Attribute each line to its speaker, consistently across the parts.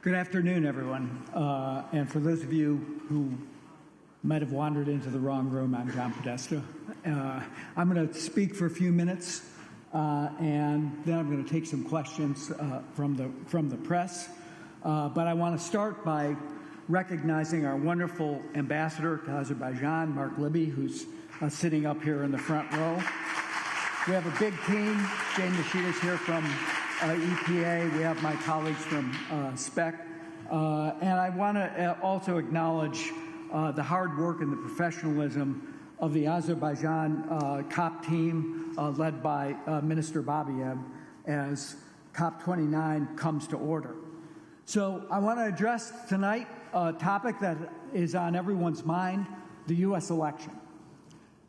Speaker 1: Good afternoon, everyone. And for those of you who might have wandered into the wrong room, I'm John Podesta. I'm going to speak for a few minutes, and then I'm going to take some questions from the press. But I want to start by recognizing our wonderful ambassador to Azerbaijan, Mark Libby, who's sitting up here in the front row. We have a big team. Jane Nishita's here from EPA. We have my colleagues from SPEC. And I want to also acknowledge the hard work and the professionalism of the Azerbaijan COP team led by Minister Babayev as COP29 comes to order. So I want to address tonight a topic that is on everyone's mind, the U.S. election.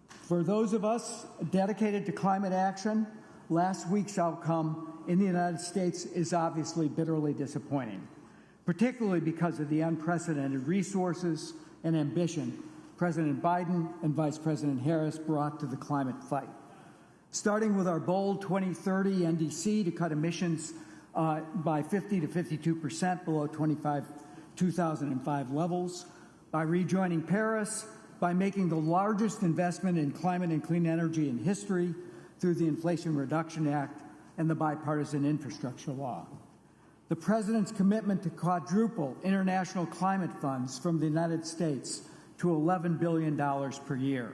Speaker 1: For those of us dedicated to climate action, last week's outcome in the United States is obviously bitterly disappointing, particularly because of the unprecedented resources and ambition President Biden and Vice President Harris brought to the climate fight. Starting with our bold 2030 NDC to cut emissions by 50 to 52% below 2005 levels, by rejoining Paris, by making the largest investment in climate and clean energy in history through the Inflation Reduction Act and the bipartisan infrastructure law. The President's commitment to quadruple international climate funds from the United States to $11 billion per year.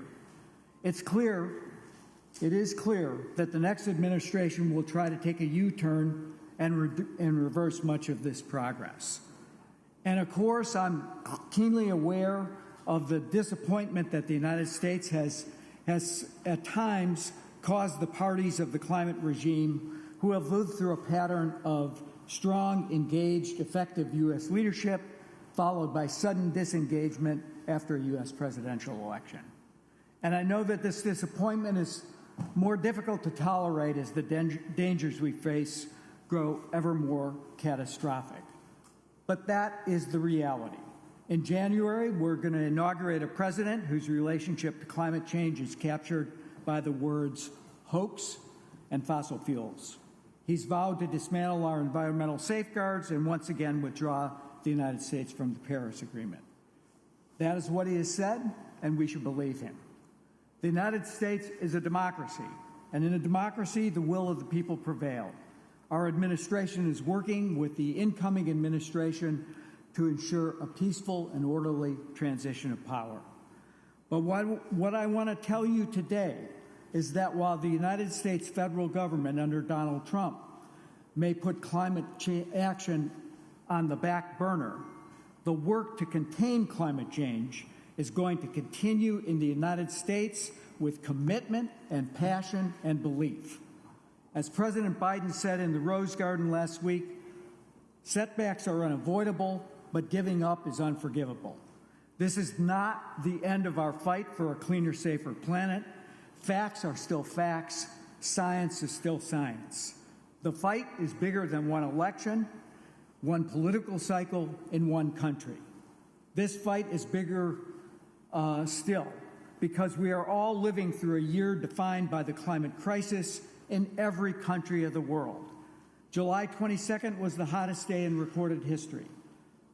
Speaker 1: It is clear that the next administration will try to take a U-turn and reverse much of this progress. And of course, I'm keenly aware of the disappointment that the United States has at times caused the parties of the climate regime who have lived through a pattern of strong, engaged, effective U.S. leadership, followed by sudden disengagement after a U.S. presidential election. And I know that this disappointment is more difficult to tolerate as the dangers we face grow ever more catastrophic. But that is the reality. In January, we're going to inaugurate a president whose relationship to climate change is captured by the words hoax and fossil fuels. He's vowed to dismantle our environmental safeguards and once again withdraw the United States from the Paris Agreement. That is what he has said, and we should believe him. The United States is a democracy, and in a democracy, the will of the people prevails. Our administration is working with the incoming administration to ensure a peaceful and orderly transition of power. But what I want to tell you today is that while the United States federal government under Donald Trump may put climate action on the back burner, the work to contain climate change is going to continue in the United States with commitment and passion and belief. As President Biden said in the Rose Garden last week, setbacks are unavoidable, but giving up is unforgivable. This is not the end of our fight for a cleaner, safer planet. Facts are still facts. Science is still science. The fight is bigger than one election, one political cycle in one country. This fight is bigger still because we are all living through a year defined by the climate crisis in every country of the world. July 22nd was the hottest day in recorded history.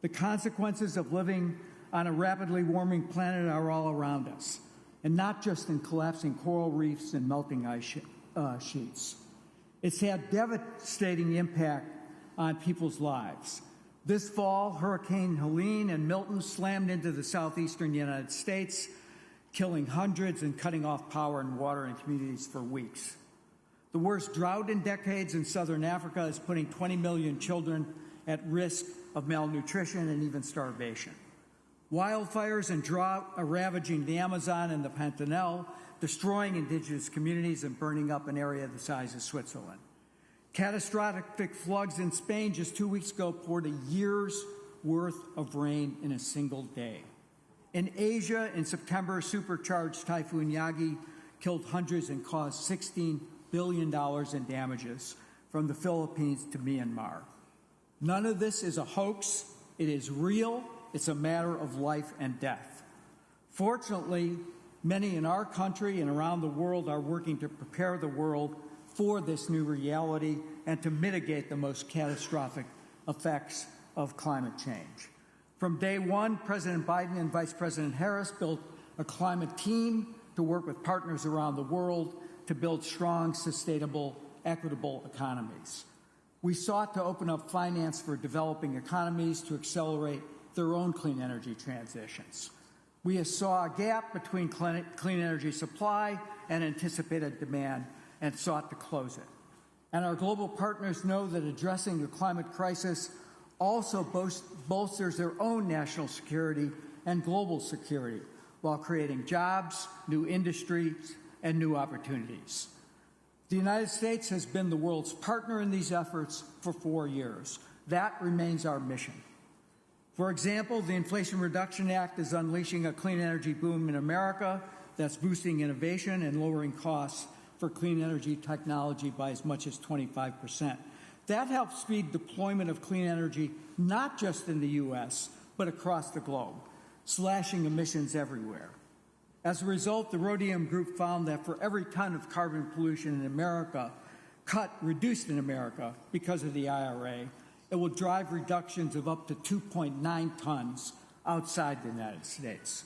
Speaker 1: The consequences of living on a rapidly warming planet are all around us, and not just in collapsing coral reefs and melting ice sheets. It's had devastating impact on people's lives. This fall, Hurricane Helene and Milton slammed into the southeastern United States, killing hundreds and cutting off power and water in communities for weeks. The worst drought in decades in southern Africa is putting 20 million children at risk of malnutrition and even starvation. Wildfires and drought are ravaging the Amazon and the Pantanal, destroying indigenous communities and burning up an area the size of Switzerland. Catastrophic floods in Spain just 2 weeks ago poured a year's worth of rain in a single day. In Asia, in September, supercharged Typhoon Yagi killed hundreds and caused $16 billion in damages from the Philippines to Myanmar. None of this is a hoax. It is real. It's a matter of life and death. Fortunately, many in our country and around the world are working to prepare the world for this new reality and to mitigate the most catastrophic effects of climate change. From day one, President Biden and Vice President Harris built a climate team to work with partners around the world to build strong, sustainable, equitable economies. We sought to open up finance for developing economies to accelerate their own clean energy transitions. We saw a gap between clean energy supply and anticipated demand and sought to close it. And our global partners know that addressing the climate crisis also bolsters their own national security and global security while creating jobs, new industries, and new opportunities. The United States has been the world's partner in these efforts for 4 years. That remains our mission. For example, the Inflation Reduction Act is unleashing a clean energy boom in America that's boosting innovation and lowering costs for clean energy technology by as much as 25%. That helps speed deployment of clean energy not just in the U.S., but across the globe, slashing emissions everywhere. As a result, the Rhodium Group found that for every ton of carbon pollution in America, reduced in America because of the IRA, it will drive reductions of up to 2.9 tons outside the United States.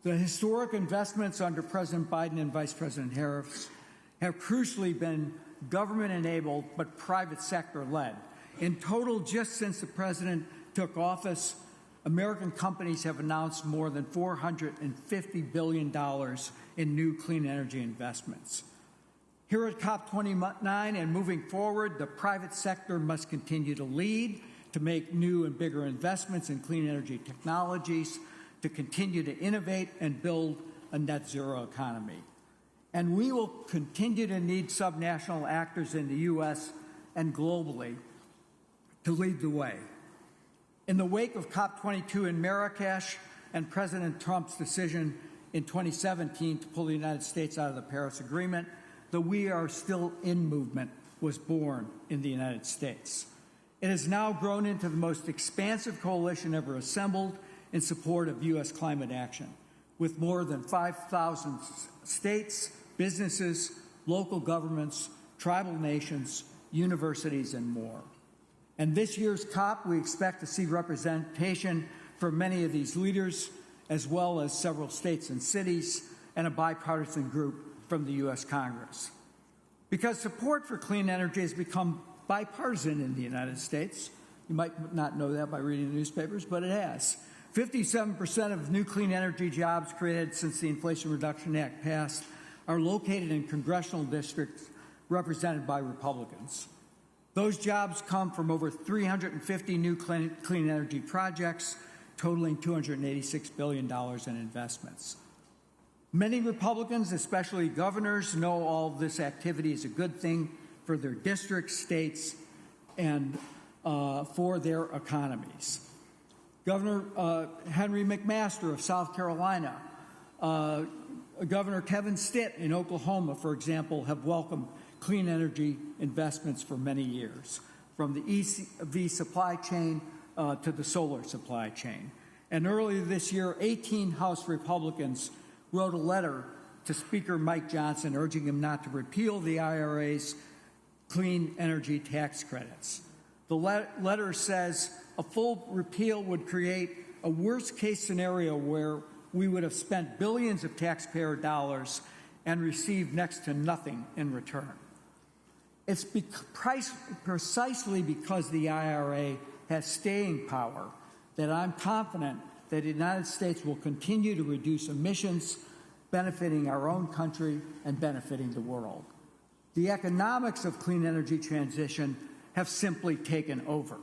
Speaker 1: The historic investments under President Biden and Vice President Harris have crucially been government-enabled but private sector-led. In total, just since the president took office, American companies have announced more than $450 billion in new clean energy investments. Here at COP29 and moving forward, the private sector must continue to lead, to make new and bigger investments in clean energy technologies, to continue to innovate and build a net zero economy. And we will continue to need subnational actors in the U.S. and globally to lead the way. In the wake of COP22 in Marrakesh and President Trump's decision in 2017 to pull the United States out of the Paris Agreement, the We Are Still In movement was born in the United States. It has now grown into the most expansive coalition ever assembled in support of U.S. climate action, with more than 5,000 states, businesses, local governments, tribal nations, universities, and more. And this year's COP, we expect to see representation from many of these leaders, as well as several states and cities, and a bipartisan group from the U.S. Congress. Because support for clean energy has become bipartisan in the United States. You might not know that by reading the newspapers, but it has. 57% of new clean energy jobs created since the Inflation Reduction Act passed are located in congressional districts represented by Republicans. Those jobs come from over 350 new clean energy projects, totaling $286 billion in investments. Many Republicans, especially governors, know all this activity is a good thing for their districts, states, and for their economies. Governor Henry McMaster of South Carolina, Governor Kevin Stitt in Oklahoma, for example, have welcomed clean energy investments for many years, from the EV supply chain to the solar supply chain. And earlier this year, 18 House Republicans wrote a letter to Speaker Mike Johnson urging him not to repeal the IRA's clean energy tax credits. The letter says a full repeal would create a worst-case scenario where we would have spent billions of taxpayer dollars and received next to nothing in return. It's precisely because the IRA has staying power that I'm confident that the United States will continue to reduce emissions, benefiting our own country and benefiting the world. The economics of clean energy transition have simply taken over.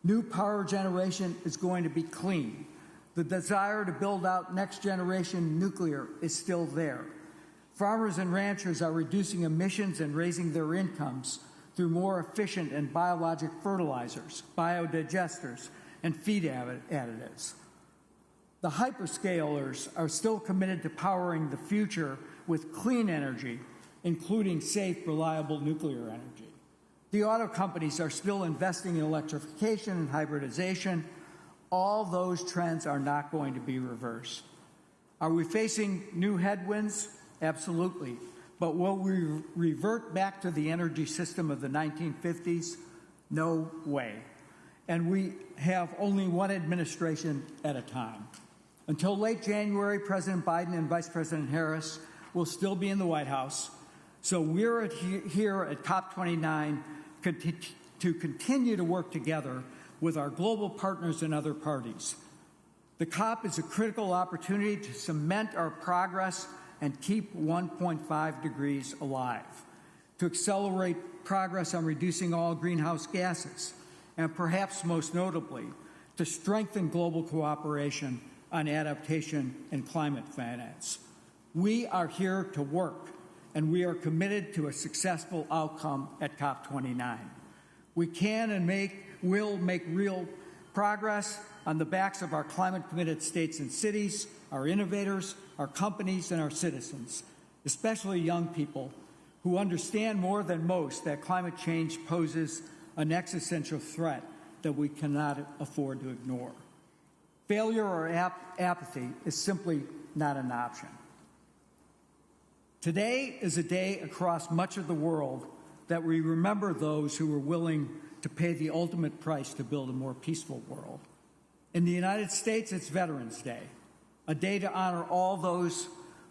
Speaker 1: New power generation is going to be clean. The desire to build out next-generation nuclear is still there. Farmers and ranchers are reducing emissions and raising their incomes through more efficient and biologic fertilizers, biodigesters, and feed additives. The hyperscalers are still committed to powering the future with clean energy, including safe, reliable nuclear energy. The auto companies are still investing in electrification and hybridization. All those trends are not going to be reversed. Are we facing new headwinds? Absolutely. But will we revert back to the energy system of the 1950s? No way. and we have only one administration at a time. Until late January, President Biden and Vice President Harris will still be in the White House. So we're here at COP29 to continue to work together with our global partners and other parties. The COP is a critical opportunity to cement our progress and keep 1.5 degrees alive, to accelerate progress on reducing all greenhouse gases, and perhaps most notably, to strengthen global cooperation on adaptation and climate finance. We are here to work, and we are committed to a successful outcome at COP29. We can and will make real progress on the backs of our climate-committed states and cities, our innovators, our companies, and our citizens, especially young people who understand more than most that climate change poses an existential threat that we cannot afford to ignore. Failure or apathy is simply not an option. Today is a day across much of the world that we remember those who were willing to pay the ultimate price to build a more peaceful world. In the United States, it's Veterans Day, a day to honor all those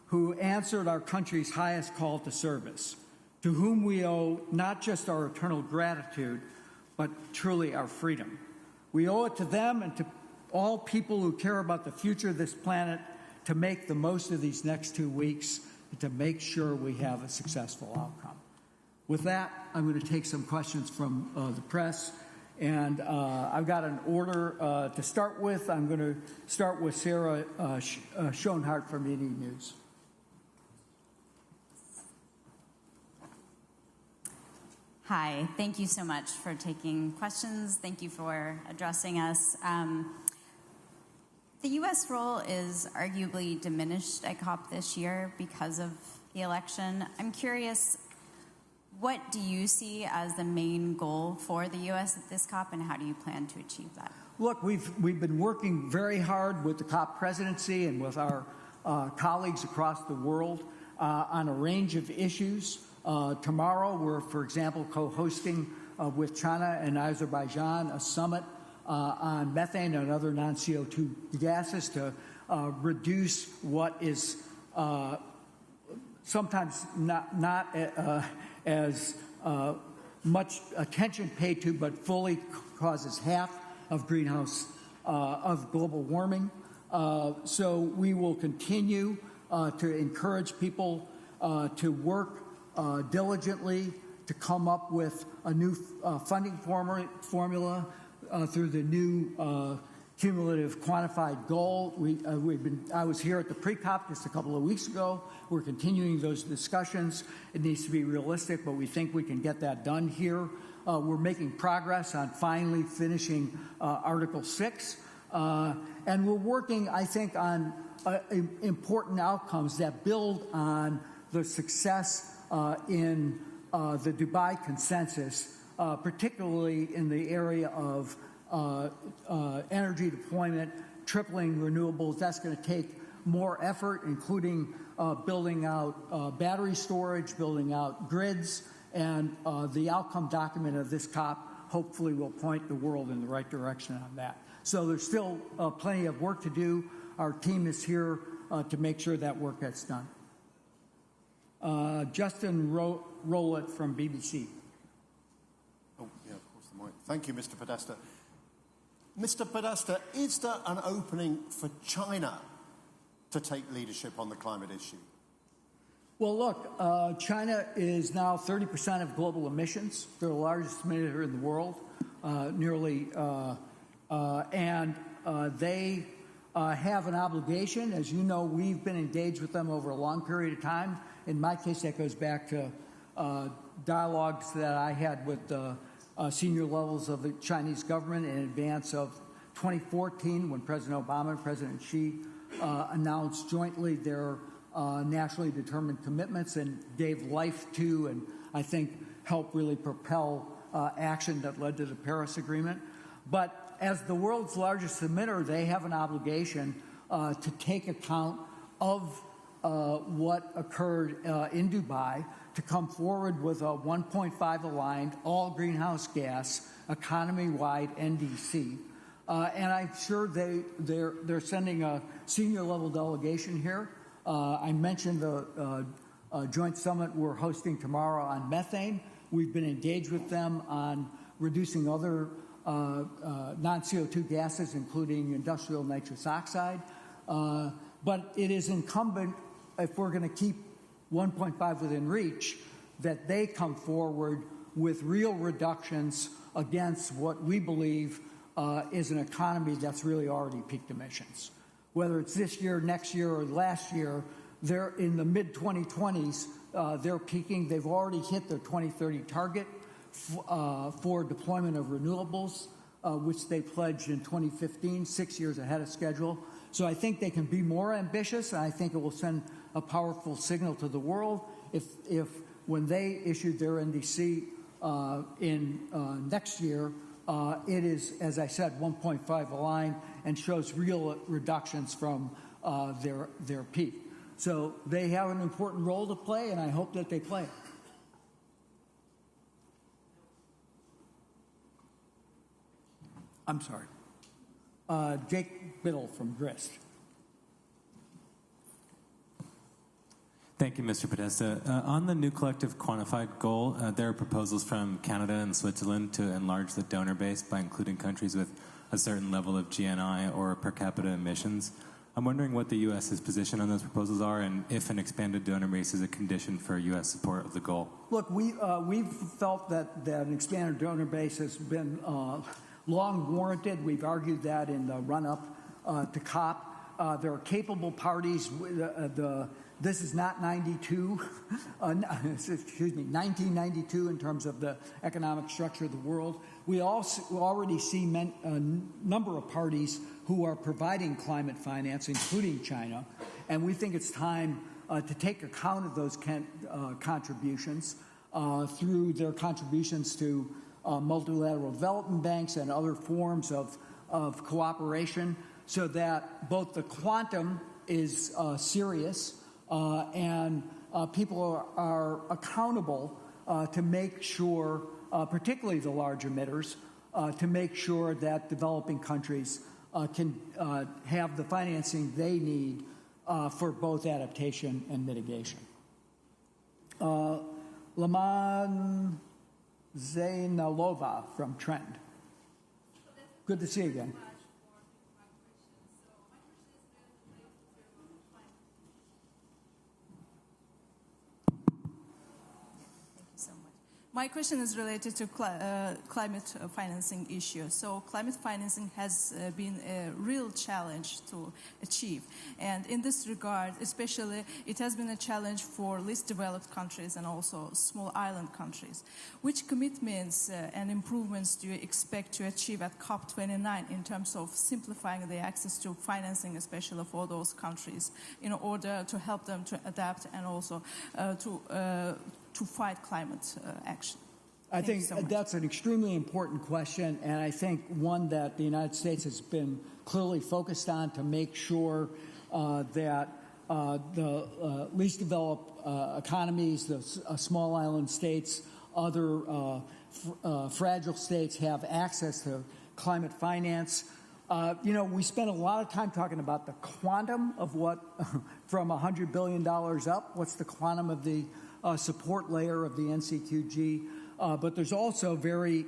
Speaker 1: who answered our country's highest call to service, to whom we owe not just our eternal gratitude, but truly our freedom. We owe it to them and to all people who care about the future of this planet to make the most of these next 2 weeks and to make sure we have a successful outcome. With that, I'm going to take some questions from the press. And I've got an order to start with. I'm going to start with Sarah Schoenhardt from ED News.
Speaker 2: Hi, thank you so much for taking questions. Thank you for addressing us. The U.S. role is arguably diminished at COP this year because of the election. I'm curious, what do you see as the main goal for the U.S. at this COP, and how do you plan to achieve that?
Speaker 1: Look, we've been working very hard with the COP presidency and with our colleagues across the world on a range of issues. Tomorrow, we're, for example, co-hosting with China and Azerbaijan a summit on methane and other non-CO2 gases to reduce what is sometimes not as much attention paid to, but fully causes half of of global warming. So we will continue to encourage people to work diligently to come up with a new funding formula through the new cumulative quantified goal. I was here at the pre-COP just a couple of weeks ago. We're continuing those discussions. It needs to be realistic, but we think we can get that done here. We're making progress on finally finishing Article 6. And we're working, I think, on important outcomes that build on the success in the Dubai Consensus, particularly in the area of energy deployment, tripling renewables. That's going to take more effort, including building out battery storage, building out grids, and the outcome document of this COP hopefully will point the world in the right direction on that. So there's still plenty of work to do. Our team is here to make sure that work gets done. Justin Rowlett from BBC.
Speaker 3: Oh, yeah, of course, the mic. Thank you, Mr. Podesta. Mr. Podesta, is there an opening for China to take leadership on the climate issue?
Speaker 1: Well, look, China is now 30% of global emissions. They're the largest emitter in the world, and they have an obligation. As you know, we've been engaged with them over a long period of time. In my case, that goes back to dialogues that I had with senior levels of the Chinese government in advance of 2014, when President Obama and President Xi announced jointly their nationally determined commitments and gave life to, and I think helped really propel action that led to the Paris Agreement. But as the world's largest emitter, they have an obligation to take account of what occurred in Dubai to come forward with a 1.5 aligned, all greenhouse gas, economy-wide NDC. And I'm sure they're sending a senior level delegation here. I mentioned the joint summit we're hosting tomorrow on methane. We've been engaged with them on reducing other non-CO2 gases, including industrial nitrous oxide. But it is incumbent, if we're going to keep 1.5 within reach, that they come forward with real reductions against what we believe is an economy that's really already peaked emissions. Whether it's this year, next year, or last year, they're in the mid-2020s, they're peaking. They've already hit their 2030 target for deployment of renewables, which they pledged in 2015, 6 years ahead of schedule. So I think they can be more ambitious, and I think it will send a powerful signal to the world if when they issued their NDC in next year, it is, as I said, 1.5 aligned and shows real reductions from their peak. So they have an important role to play, and I hope that they play it. I'm sorry. Jake Biddle from Grist.
Speaker 4: Thank you, Mr. Podesta. On the new collective quantified goal, there are proposals from Canada and Switzerland to enlarge the donor base by including countries with a certain level of GNI or per capita emissions. I'm wondering what the U.S.'s position on those proposals are, and if an expanded donor base is a condition for U.S. support of the goal.
Speaker 1: Look, we've felt that an expanded donor base has been long warranted. We've argued that in the run-up to COP. There are capable parties. This is not 1992 in terms of the economic structure of the world. We also already see a number of parties who are providing climate finance, including China, and we think it's time to take account of those contributions through their contributions to multilateral development banks and other forms of cooperation, so that both the quantum is serious and people are accountable to make sure, particularly the large emitters, to make sure that developing countries can have the financing they need for both adaptation and mitigation. Laman Zainalova from Trend. Good to see you again.
Speaker 5: My question is related to climate financing issue. So climate financing has been a real challenge to achieve. And in this regard, especially, it has been a challenge for least developed countries and also small island countries. Which commitments and improvements do you expect to achieve at COP29 in terms of simplifying the access to financing, especially for those countries, in order to help them to adapt and also to fight climate action?
Speaker 1: I think that's an extremely important question, and I think one that the United States has been clearly focused on to make sure that the least developed economies, the small island states, other fragile states have access to climate finance. We spent a lot of time talking about the quantum of what, from $100 billion up, what's the quantum of the support layer of the NCQG, but there's also very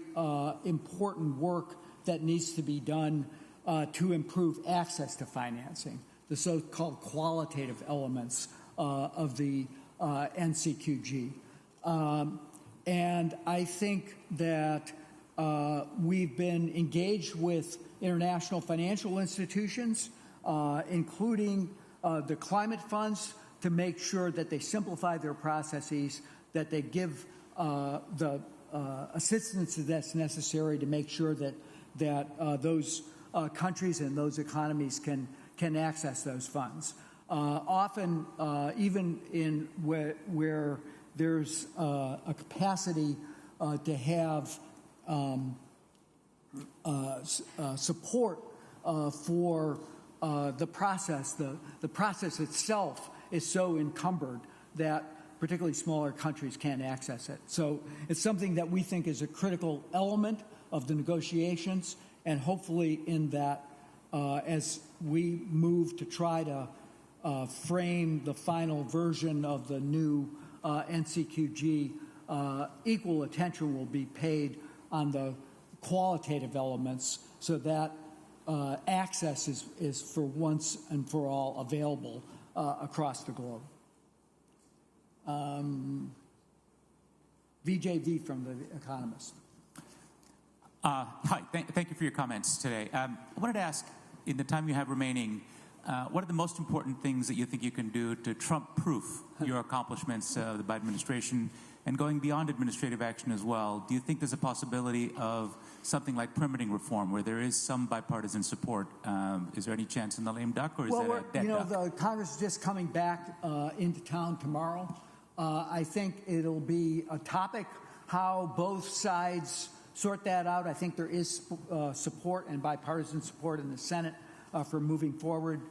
Speaker 1: important work that needs to be done to improve access to financing, the so-called qualitative elements of the NCQG. And I think that we've been engaged with international financial institutions, including the climate funds, to make sure that they simplify their processes, that they give the assistance that's necessary to make sure that those countries and those economies can access those funds. Often, even in where there's a capacity to have support for the process, the process itself is so encumbered that particularly smaller countries can't access it. So it's something that we think is a critical element of the negotiations, and hopefully in that, as we move to try to frame the final version of the new NCQG, equal attention will be paid on the qualitative elements so that access is for once and for all available across the globe. VJV from The Economist.
Speaker 6: Hi, thank you for your comments today. I wanted to ask, in the time you have remaining, what are the most important things that you think you can do to Trump-proof your accomplishments of the Biden administration, and going beyond administrative action as well? Do you think there's a possibility of something like permitting reform, where there is some bipartisan support? Is there any chance in the lame duck, or is that a dead duck?
Speaker 1: The Congress is just coming back into town tomorrow. I think it'll be a topic how both sides sort that out. I think there is support and bipartisan support in the Senate for moving forward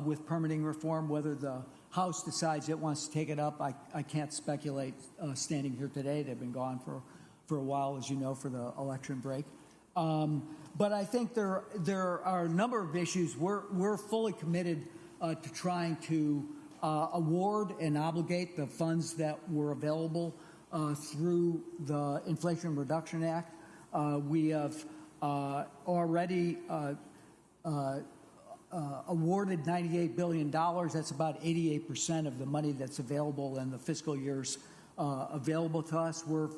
Speaker 1: with permitting reform. Whether the House decides it wants to take it up, I can't speculate standing here today. They've been gone for a while, as you know, for the election break. But I think there are a number of issues. We're fully committed to trying to award and obligate the funds that were available through the Inflation Reduction Act. We have already awarded $98 billion. That's about 88% of the money that's available in the fiscal years available to us. We're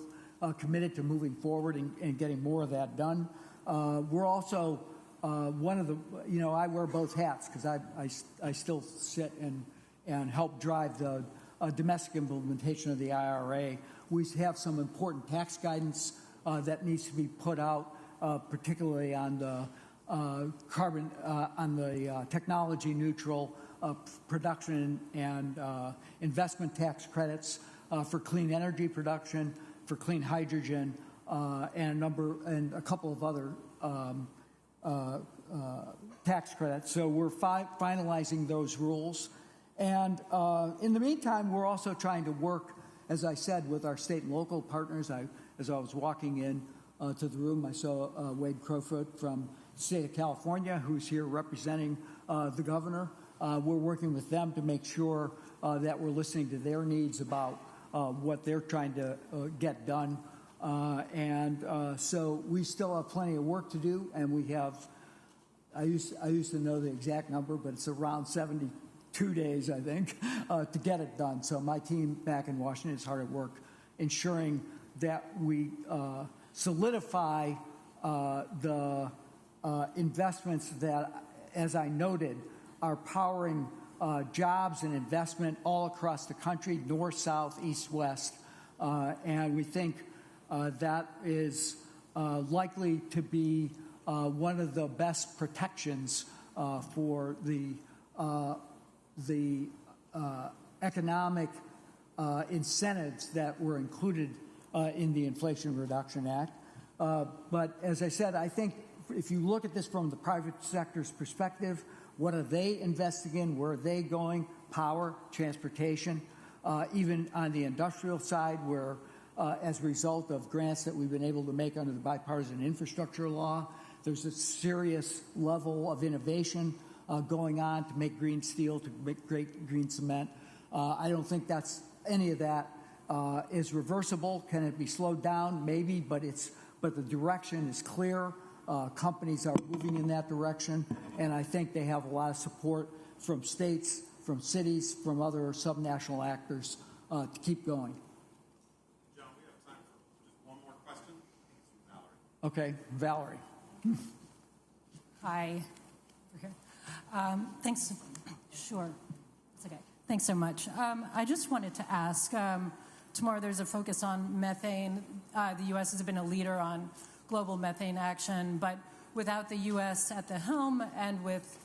Speaker 1: committed to moving forward and getting more of that done. We're also one of the, I wear both hats because I still sit and help drive the domestic implementation of the IRA. We have some important tax guidance that needs to be put out, particularly on the carbon, on the technology neutral production and investment tax credits for clean energy production, for clean hydrogen, and a couple of other tax credits. So we're finalizing those rules. And in the meantime, we're also trying to work, as I said, with our state and local partners. As I was walking in to the room, I saw Wade Crowfoot from the state of California, who's here representing the governor. We're working with them to make sure that we're listening to their needs about what they're trying to get done. So we still have plenty of work to do, and we have, I used to know the exact number, but it's around 72 days, I think, to get it done. So my team back in Washington is hard at work ensuring that we solidify the investments that, as I noted, are powering jobs and investment all across the country, north, south, east, west. And we think that is likely to be one of the best protections for the economic incentives that were included in the Inflation Reduction Act. But as I said, I think if you look at this from the private sector's perspective, what are they investing in? Where are they going? Power, transportation, even on the industrial side, where as a result of grants that we've been able to make under the bipartisan infrastructure law, there's a serious level of innovation going on to make green steel, to make great green cement. I don't think that's any of that is reversible. Can it be slowed down? Maybe, but the direction is clear. Companies are moving in that direction, and I think they have a lot of support from states, from cities, from other subnational actors to keep going.
Speaker 7: John, we have time for just one more question. It's from
Speaker 1: Okay, Valerie.
Speaker 8: Hi. Thanks. Sure. It's okay. Thanks so much. I just wanted to ask, tomorrow there's a focus on methane. The U.S. has been a leader on global methane action, but without the U.S. at the helm and with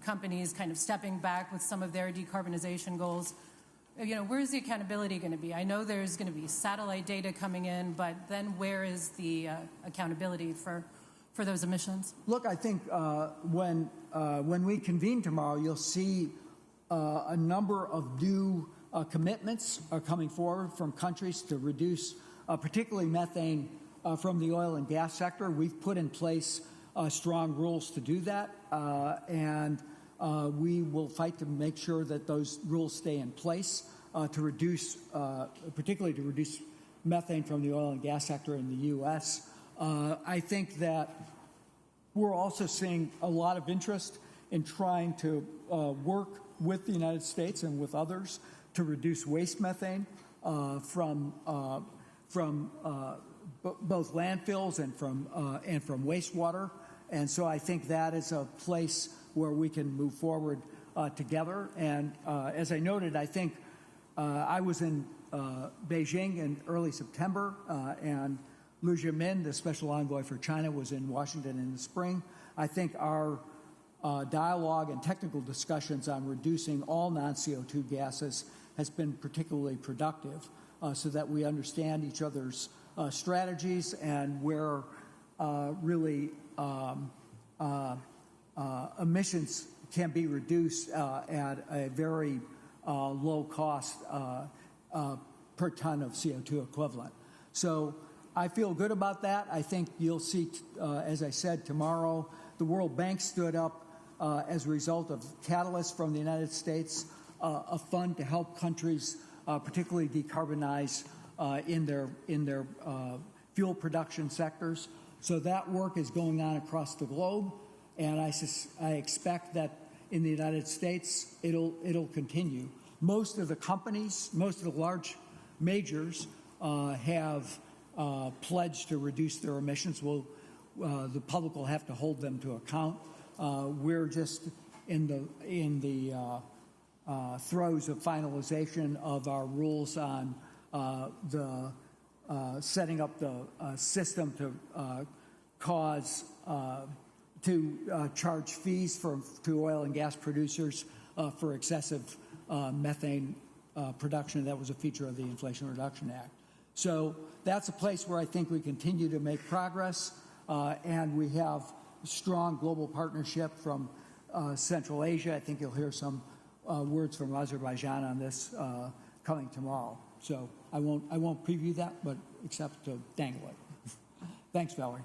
Speaker 8: companies kind of stepping back with some of their decarbonization goals, where's the accountability going to be? I know there's going to be satellite data coming in, but then where is the accountability for those emissions?
Speaker 1: Look, I think when we convene tomorrow, you'll see a number of new commitments are coming forward from countries to reduce particularly methane from the oil and gas sector. We've put in place strong rules to do that, and we will fight to make sure that those rules stay in place to reduce, particularly to reduce methane from the oil and gas sector in the U.S. I think that we're also seeing a lot of interest in trying to work with the United States and with others to reduce waste methane from both landfills and from wastewater. And so I think that is a place where we can move forward together. And as I noted, I think I was in Beijing in early September, and Liu Jiamin, the special envoy for China, was in Washington in the spring. I think our dialogue and technical discussions on reducing all non-CO2 gases has been particularly productive, so that we understand each other's strategies and where really emissions can be reduced at a very low cost per ton of CO2 equivalent. So I feel good about that. I think you'll see, as I said, tomorrow, the World Bank stood up as a result of catalysts from the United States, a fund to help countries particularly decarbonize in their fuel production sectors. So that work is going on across the globe, and I expect that in the United States it'll continue. Most of the companies, most of the large majors have pledged to reduce their emissions. The public will have to hold them to account. We're just in the throes of finalization of our rules on the setting up the system to charge fees to oil and gas producers for excessive methane production. That was a feature of the Inflation Reduction Act. So that's a place where I think we continue to make progress, and we have strong global partnership from Central Asia. I think you'll hear some words from Azerbaijan on this coming tomorrow. So I won't preview that, but except to dangle it. Thanks, Valerie.